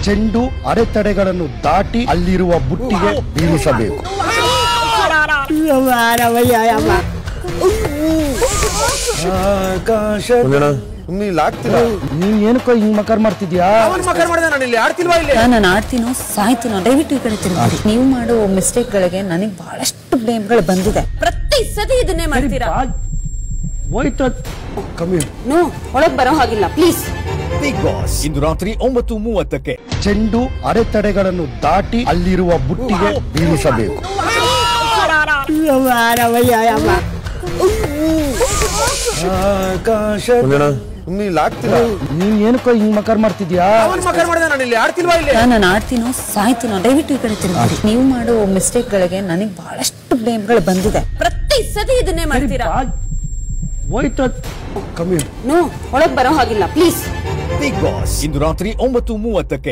ಚೆಂಡು ಅಡೆತಡೆಗಳನ್ನು ದಾಟಿ ಅಲ್ಲಿರುವ ಬುಟ್ಟಿಗೆ ಬೀಳಿಸಬೇಕು. ನೀನ್ ಏನಕ್ಕೋ ಹಿಂಗ್ ಮಕರ್ ಮಾಡ್ತಿದ್ಯಾ? ನಾನು ಆಡ್ತೀನೋ ಸಾಯ್ತೀನೋ ದಯವಿಟ್ಟು ಈ ಕಡೆ ತಿರುಗಿ. ನೀವು ಮಾಡೋ ಮಿಸ್ಟೇಕ್ ಗಳಿಗೆ ನನಗೆ ಬಹಳಷ್ಟು ಬ್ಲೇಮ್ಗಳು ಬಂದಿದೆ. ಪ್ರತಿ ಸತಿ ಇದನ್ನೇ ಮಾಡ್ತೀರಾ. ನೋ, ಒಳಗ್ ಬರೋ ಹಾಗಿಲ್ಲ ಪ್ಲೀಸ್. ಬಿಗ್ ಬಾಸ್ ಇಂದು ರಾತ್ರಿ 9:30ಕ್ಕೆ. ಚೆಂಡು ಅಡೆತಡೆಗಳನ್ನು ದಾಟಿ ಅಲ್ಲಿರುವ ಬುಟ್ಟಿಗೆ ಬೀಳಿಸಬೇಕು. ನೀನ್ ಏನಕ್ಕೋ ಹಿಂಗ್ ಮಕರ್ ಮಾಡ್ತಿದ್ಯಾ? ನಾನು ಆಡ್ತೀನೋ ಸಾಯ್ತೀನೋ ದಯವಿಟ್ಟು ಈ ಕಡೆ ತಿರುಗಿ. ನೀವು ಮಾಡೋ ಮಿಸ್ಟೇಕ್ ಗಳಿಗೆ ನನಗೆ ಬಹಳಷ್ಟು ಬ್ಲೇಮ್ಗಳು ಬಂದಿದೆ. ಪ್ರತಿ ಸತಿ ಇದನ್ನೇ ಮಾಡ್ತೀರಾ. ನೋ, ಒಳಗ್ ಬರೋ ಹಾಗಿಲ್ಲ ಪ್ಲೀಸ್. ಬಿಗ್ ಬಾಸ್ ಇಂದು ರಾತ್ರಿ 9:30ಕ್ಕೆ.